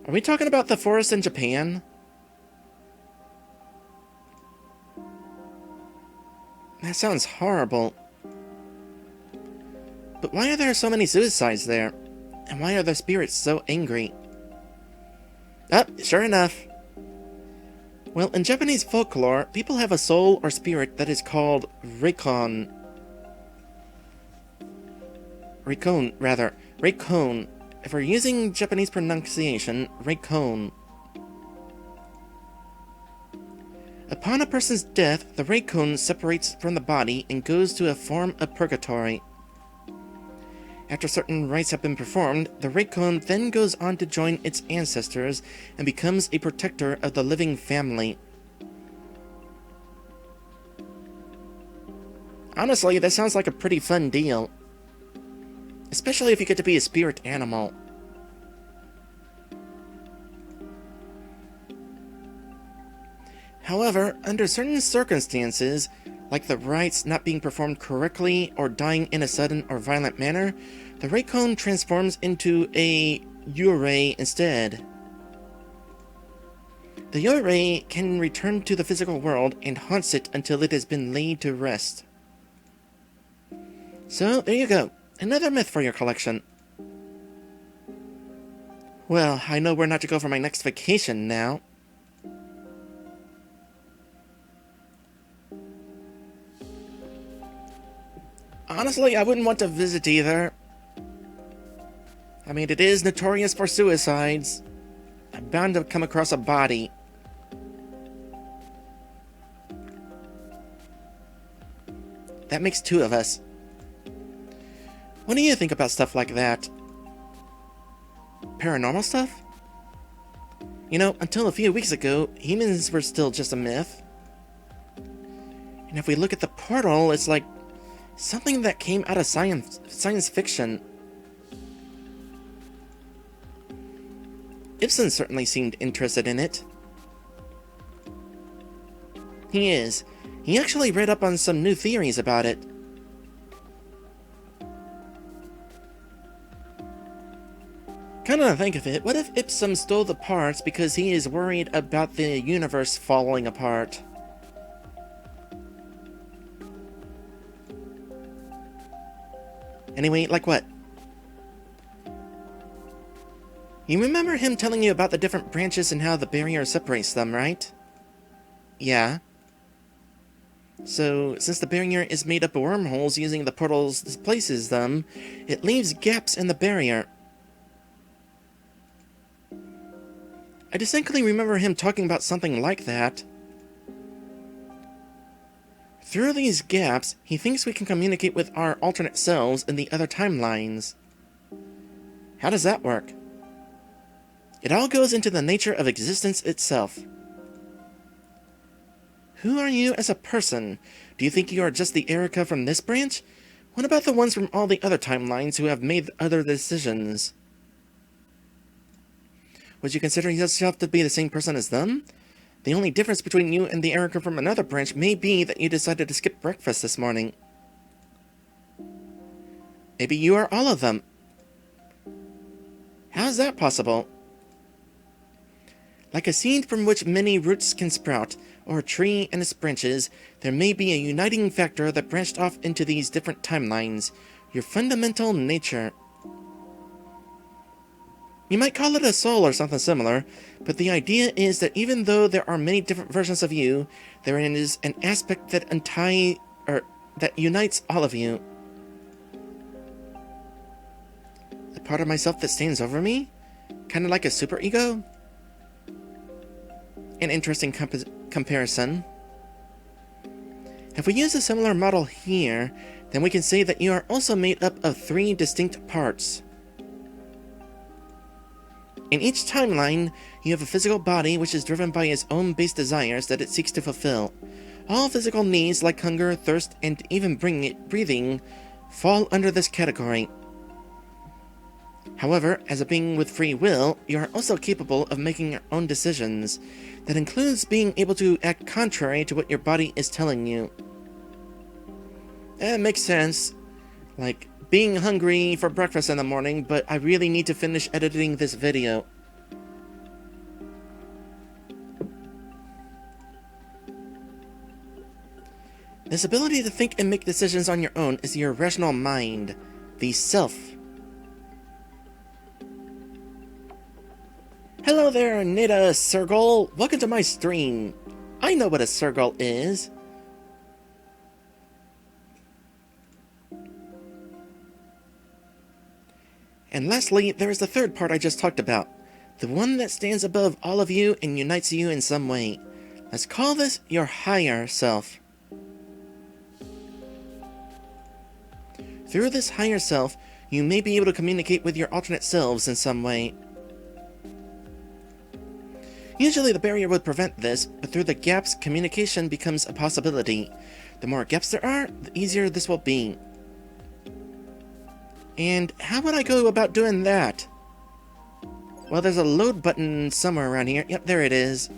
Are we talking about the forest in Japan? That sounds horrible. But why are there so many suicides there? And why are the spirits so angry? Ah, sure enough. Well, in Japanese folklore, people have a soul or spirit that is called Raccoon. Raccoon. If we're using Japanese pronunciation, Raccoon. Upon a person's death, the Raccoon separates from the body and goes to a form of purgatory. After certain rites have been performed, the Raccoon then goes on to join its ancestors and becomes a protector of the living family. Honestly, that sounds like a pretty fun deal. Especially if you get to be a spirit animal. However, under certain circumstances, like the rites not being performed correctly or dying in a sudden or violent manner, the Raccoon transforms into a Yurei instead. The Yurei can return to the physical world and haunts it until it has been laid to rest. So, there you go. Another myth for your collection. Well, I know where not to go for my next vacation now. Honestly, I wouldn't want to visit either. I mean, it is notorious for suicides. I'm bound to come across a body. That makes two of us. What do you think about stuff like that? Paranormal stuff? You know, until a few weeks ago, humans were still just a myth. And if we look at the portal, it's like something that came out of science fiction. Ibsen certainly seemed interested in it. He is. He actually read up on some new theories about it. Come to think of it, what if Ibsen stole the parts because he is worried about the universe falling apart? Anyway, like what? You remember him telling you about the different branches and how the barrier separates them, right? Yeah. So, since the barrier is made up of wormholes using the portals displaces them, it leaves gaps in the barrier. I distinctly remember him talking about something like that. Through these gaps, he thinks we can communicate with our alternate selves in the other timelines. How does that work? It all goes into the nature of existence itself. Who are you as a person? Do you think you are just the Erika from this branch? What about the ones from all the other timelines who have made other decisions? Would you consider yourself to be the same person as them? The only difference between you and the Erika from another branch may be that you decided to skip breakfast this morning. Maybe you are all of them. How is that possible? Like a seed from which many roots can sprout, or a tree and its branches, there may be a uniting factor that branched off into these different timelines, your fundamental nature. You might call it a soul or something similar, but the idea is that even though there are many different versions of you, there is an aspect that that unites all of you. The part of myself that stands over me? Kinda like a superego? An interesting comparison. If we use a similar model here, then we can say that you are also made up of 3 distinct parts. In each timeline, you have a physical body which is driven by its own base desires that it seeks to fulfill. All physical needs like hunger, thirst, and even breathing fall under this category. However, as a being with free will, you are also capable of making your own decisions. That includes being able to act contrary to what your body is telling you. It makes sense. Like, being hungry for breakfast in the morning, but I really need to finish editing this video. This ability to think and make decisions on your own is your rational mind, the self. Hello there, Nita Sergal. Welcome to my stream. I know what a Sergal is. And lastly, there is the third part I just talked about. The one that stands above all of you and unites you in some way. Let's call this your higher self. Through this higher self, you may be able to communicate with your alternate selves in some way. Usually the barrier would prevent this, but through the gaps, communication becomes a possibility. The more gaps there are, the easier this will be. And how would I go about doing that? Well, there's a load button somewhere around here. Yep, there it is.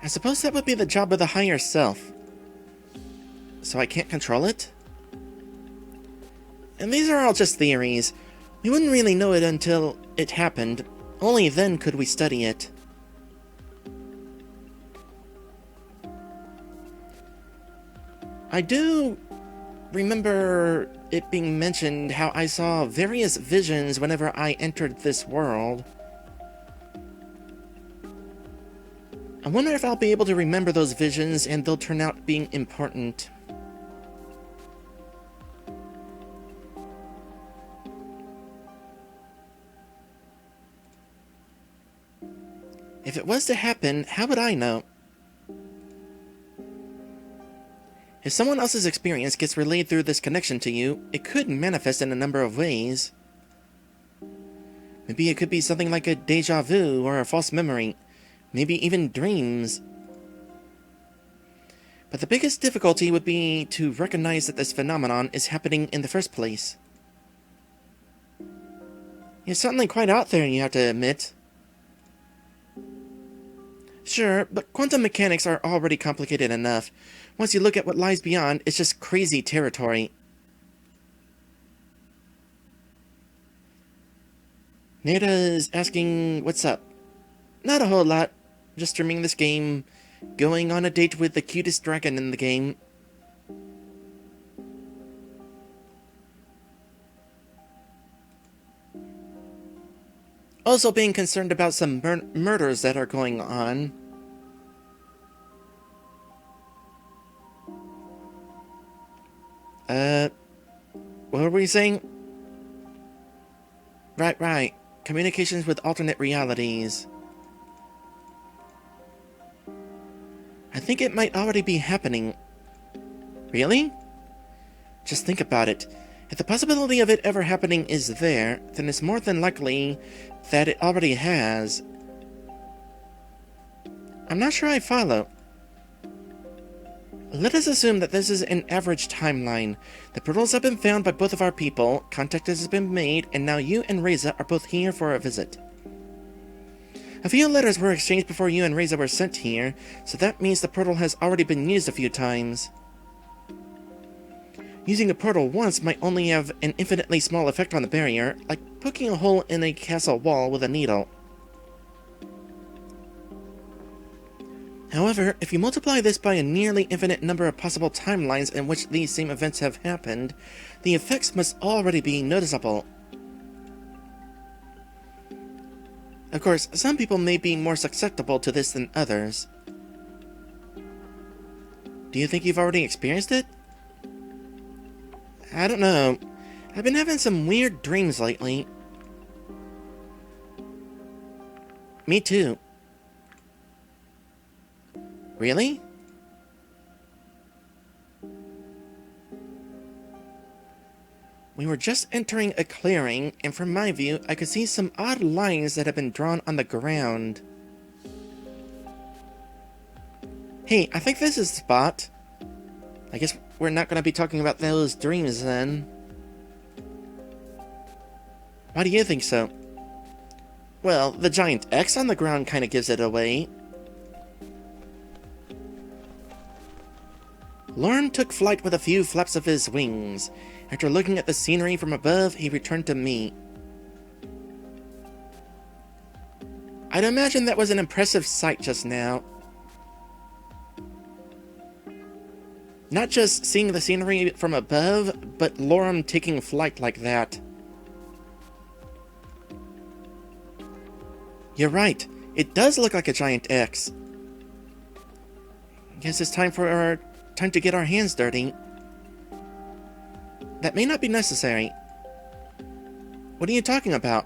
I suppose that would be the job of the higher self. So I can't control it? And these are all just theories. We wouldn't really know it until it happened. Only then could we study it. I do remember it being mentioned how I saw various visions whenever I entered this world. I wonder if I'll be able to remember those visions and they'll turn out being important. If it was to happen, how would I know? If someone else's experience gets relayed through this connection to you, it could manifest in a number of ways. Maybe it could be something like a déjà vu or a false memory. Maybe even dreams. But the biggest difficulty would be to recognize that this phenomenon is happening in the first place. You're certainly quite out there, you have to admit. Sure, but quantum mechanics are already complicated enough. Once you look at what lies beyond, it's just crazy territory. Nada's asking what's up. Not a whole lot. Just streaming this game. Going on a date with the cutest dragon in the game. Also being concerned about some murders that are going on. What were we saying? Right. Communications with alternate realities. I think it might already be happening. Really? Just think about it. If the possibility of it ever happening is there, then it's more than likely that it already has. I'm not sure I follow. Let us assume that this is an average timeline. The portals have been found by both of our people, contact has been made, and now you and Reza are both here for a visit. A few letters were exchanged before you and Reza were sent here, so that means the portal has already been used a few times. Using a portal once might only have an infinitely small effect on the barrier, like poking a hole in a castle wall with a needle. However, if you multiply this by a nearly infinite number of possible timelines in which these same events have happened, the effects must already be noticeable. Of course, some people may be more susceptible to this than others. Do you think you've already experienced it? I don't know. I've been having some weird dreams lately. Me too. Really? We were just entering a clearing, and from my view, I could see some odd lines that have been drawn on the ground. Hey, I think this is the spot. I guess we're not going to be talking about those dreams then. Why do you think so? Well, the giant X on the ground kind of gives it away. Lorem took flight with a few flaps of his wings. After looking at the scenery from above, he returned to me. I'd imagine that was an impressive sight just now. Not just seeing the scenery from above, but Lorem taking flight like that. You're right. It does look like a giant X. Guess it's time to get our hands dirty. That may not be necessary. What are you talking about?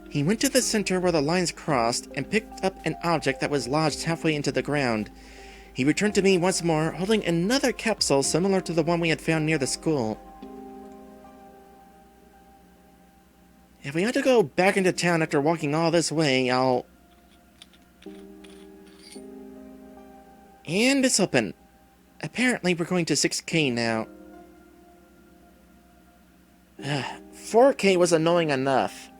He went to the center where the lines crossed and picked up an object that was lodged halfway into the ground. He returned to me once more, holding another capsule similar to the one we had found near the school. If we had to go back into town after walking all this way, I'll... And it's open. Apparently we're going to 6K now. 4K was annoying enough.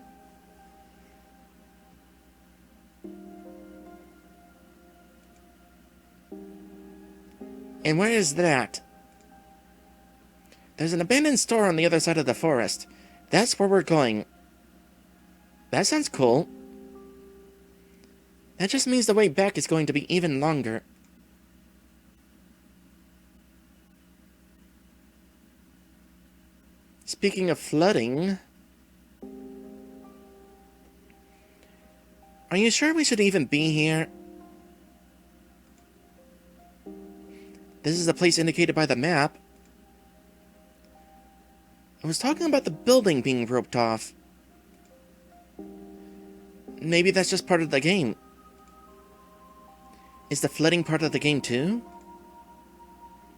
And where is that? There's an abandoned store on the other side of the forest. That's where we're going. That sounds cool. That just means the way back is going to be even longer. Speaking of flooding... Are you sure we should even be here? This is the place indicated by the map. I was talking about the building being roped off. Maybe that's just part of the game. Is the flooding part of the game too?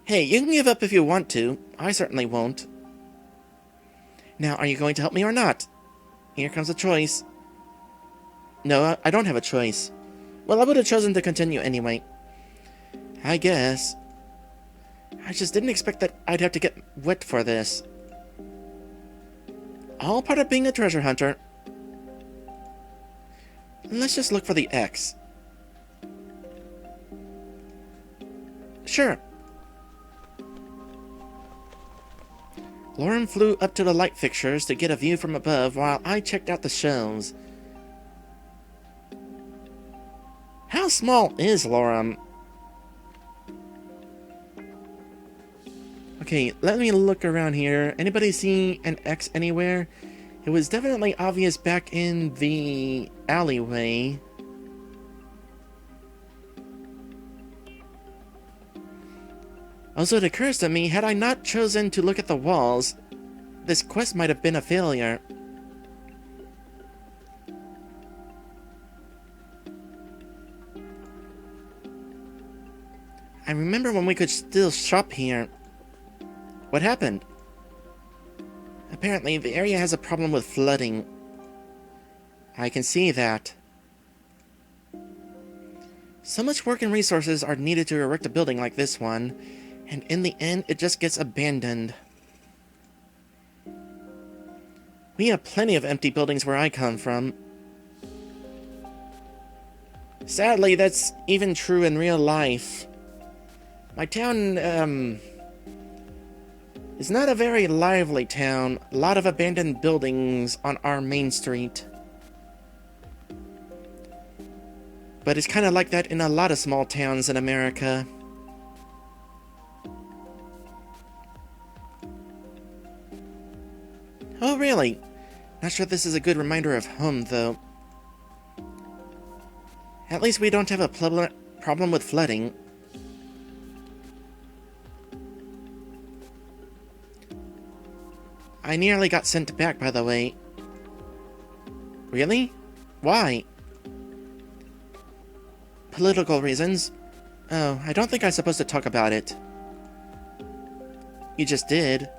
Hey, you can give up if you want to. I certainly won't. Now, are you going to help me or not? Here comes a choice. No, I don't have a choice. Well, I would have chosen to continue anyway. I guess. I just didn't expect that I'd have to get wet for this. All part of being a treasure hunter. Let's just look for the X. Sure. Lorem flew up to the light fixtures to get a view from above while I checked out the shelves. How small is Lorem? Okay, let me look around here. Anybody see an X anywhere? It was definitely obvious back in the alleyway. Also, it occurs to me, had I not chosen to look at the walls, this quest might have been a failure. I remember when we could still shop here. What happened? Apparently, the area has a problem with flooding. I can see that. So much work and resources are needed to erect a building like this one, and in the end, it just gets abandoned. We have plenty of empty buildings where I come from. Sadly, that's even true in real life. My town, is not a very lively town. A lot of abandoned buildings on our main street. But it's kind of like that in a lot of small towns in America. Oh, really? Not sure this is a good reminder of home, though. At least we don't have a problem with flooding. I nearly got sent back, by the way. Really? Why? Political reasons. Oh, I don't think I'm supposed to talk about it. You just did.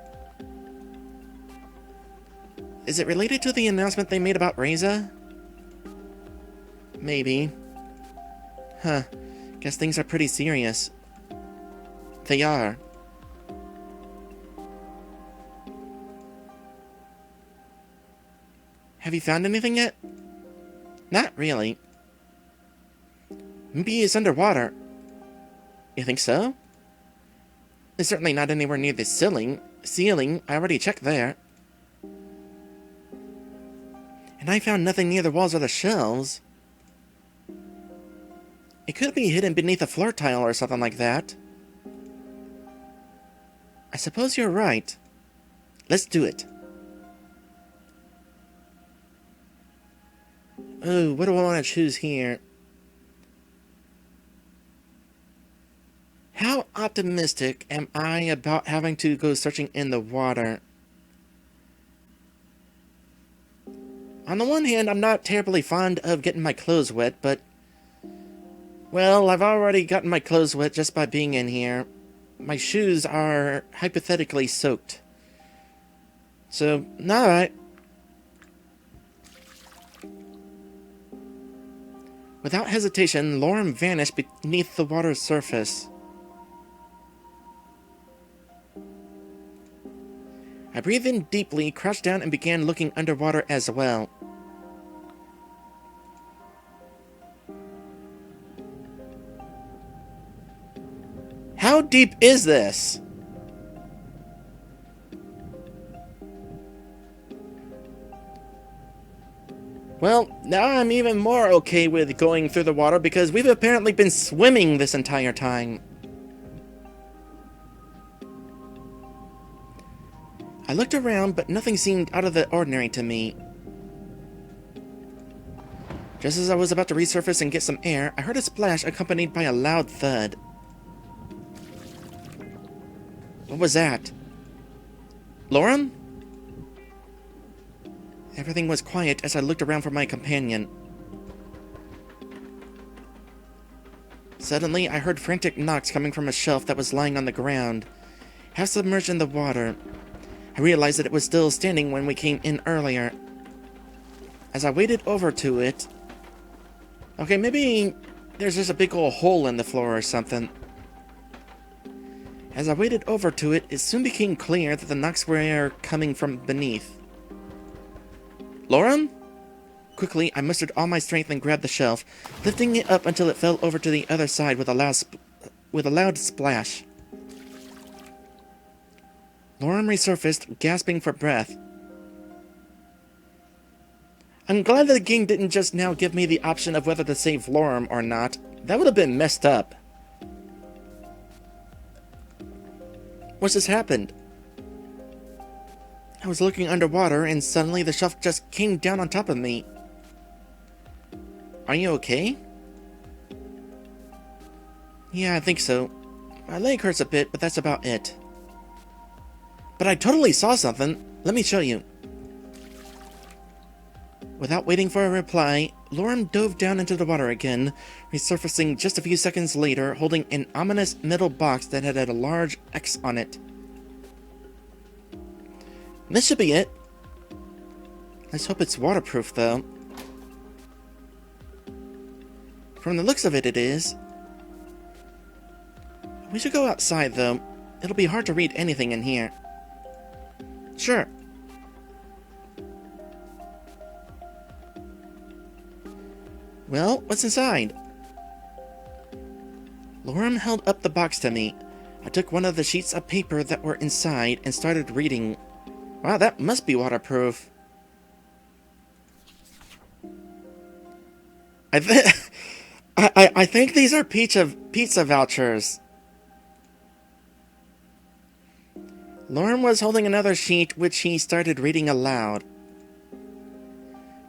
Is it related to the announcement they made about Reza? Maybe. Huh. Guess things are pretty serious. they are. Have you found anything yet? Not really. Maybe it's underwater. You think so? It's certainly not anywhere near the ceiling. I already checked there. And I found nothing near the walls or the shelves. It could be hidden beneath a floor tile or something like that. I suppose you're right. Let's do it. Oh, what do I want to choose here? How optimistic am I about having to go searching in the water? On the one hand, I'm not terribly fond of getting my clothes wet, but... well, I've already gotten my clothes wet just by being in here. My shoes are hypothetically soaked. So, alright. Without hesitation, Lorem vanished beneath the water's surface. I breathed in deeply, crouched down, and began looking underwater as well. How deep is this? Well, now I'm even more okay with going through the water because we've apparently been swimming this entire time. I looked around, but nothing seemed out of the ordinary to me. Just as I was about to resurface and get some air, I heard a splash accompanied by a loud thud. What was that? Lorem? Everything was quiet as I looked around for my companion. Suddenly, I heard frantic knocks coming from a shelf that was lying on the ground, half submerged in the water. I realized that it was still standing when we came in earlier. As I waded over to it... okay, maybe there's just a big old hole in the floor or something. As I waded over to it, it soon became clear that the knocks were coming from beneath. Lorem? Quickly, I mustered all my strength and grabbed the shelf, lifting it up until it fell over to the other side with a loud splash. Lorem resurfaced, gasping for breath. I'm glad that the game didn't just now give me the option of whether to save Lorem or not. That would have been messed up. What's just happened? I was looking underwater, and suddenly the shelf just came down on top of me. Are you okay? Yeah, I think so. My leg hurts a bit, but that's about it. But I totally saw something. Let me show you. Without waiting for a reply, Lorem dove down into the water again, resurfacing just a few seconds later, holding an ominous metal box that had a large X on it. This should be it. Let's hope it's waterproof, though. From the looks of it, it is. We should go outside, though. It'll be hard to read anything in here. Sure. Well, what's inside? Lorem held up the box to me. I took one of the sheets of paper that were inside and started reading. Wow, that must be waterproof. I think these are pizza vouchers. Lorem was holding another sheet, which he started reading aloud.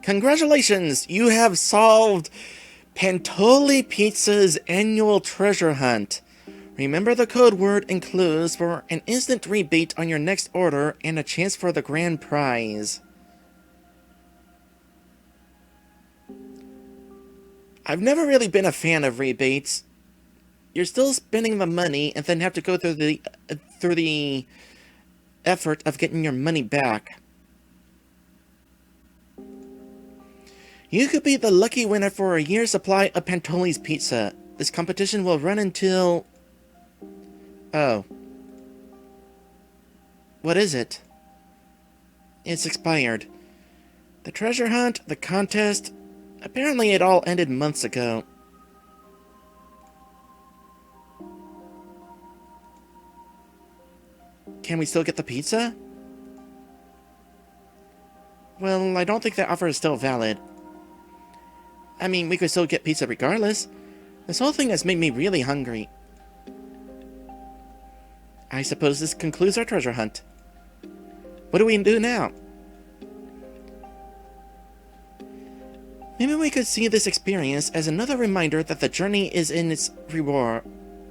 Congratulations! You have solved Pantoli Pizza's annual treasure hunt. Remember the code word and clues for an instant rebate on your next order and a chance for the grand prize. I've never really been a fan of rebates. You're still spending the money and then have to go through the effort of getting your money back. You could be the lucky winner for a year's supply of Pantoli's Pizza. This competition will run until... Oh. What is it? It's expired. The treasure hunt, the contest... Apparently it all ended months ago. Can we still get the pizza? Well, I don't think that offer is still valid. I mean, we could still get pizza regardless. This whole thing has made me really hungry. I suppose this concludes our treasure hunt. What do we do now? Maybe we could see this experience as another reminder that the journey is in its reward.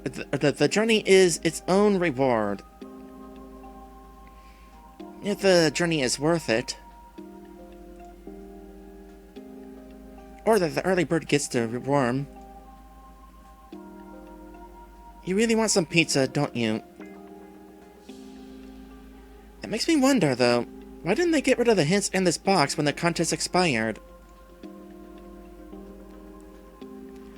The journey is its own reward. If the journey is worth it. Or that the early bird gets the worm. You really want some pizza, don't you? It makes me wonder, though, why didn't they get rid of the hints in this box when the contest expired?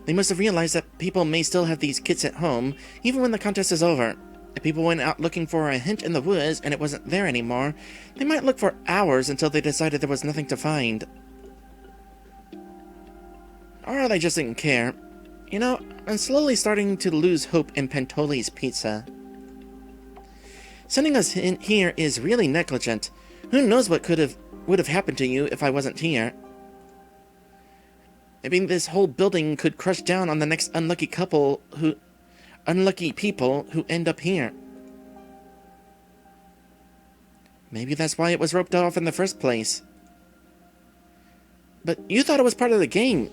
They must have realized that people may still have these kits at home, even when the contest is over. If people went out looking for a hint in the woods and it wasn't there anymore, they might look for hours until they decided there was nothing to find. Or they just didn't care. You know, I'm slowly starting to lose hope in Pentoli's pizza. Sending us in here is really negligent. Who knows what would have happened to you if I wasn't here? Maybe this whole building could crush down on the next unlucky people who end up here. Maybe that's why it was roped off in the first place. But you thought it was part of the game.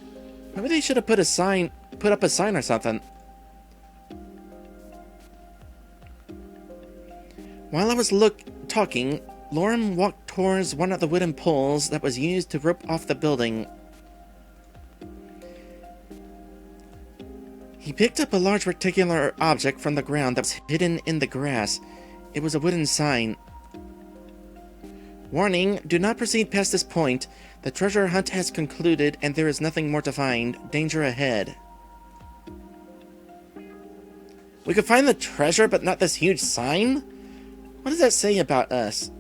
Maybe they should have put up a sign or something. While I was talking, Lorem walked towards one of the wooden poles that was used to rope off the building. He picked up a large rectangular object from the ground that was hidden in the grass. It was a wooden sign. Warning, do not proceed past this point. The treasure hunt has concluded and there is nothing more to find. Danger ahead. We could find the treasure, but not this huge sign? What does that say about us?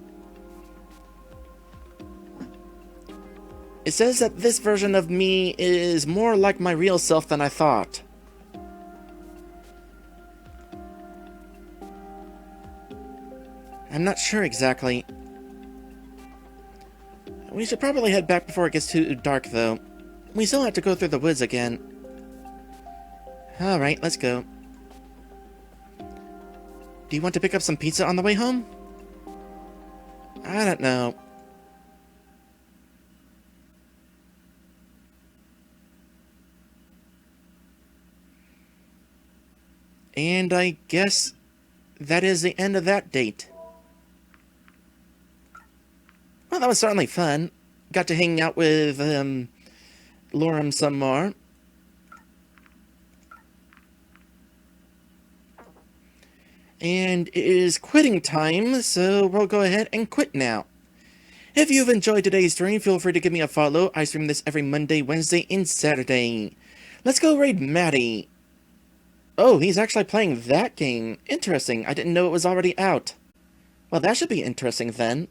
It says that this version of me is more like my real self than I thought. I'm not sure exactly. We should probably head back before it gets too dark, though. We still have to go through the woods again. Alright, let's go. Do you want to pick up some pizza on the way home? I don't know. And I guess that is the end of that date. Well, that was certainly fun. Got to hang out with Lorem some more. And it is quitting time, so we'll go ahead and quit now. If you've enjoyed today's stream, feel free to give me a follow. I stream this every Monday, Wednesday, and Saturday. Let's go raid Maddie. Oh, he's actually playing that game. Interesting. I didn't know it was already out. Well, that should be interesting then.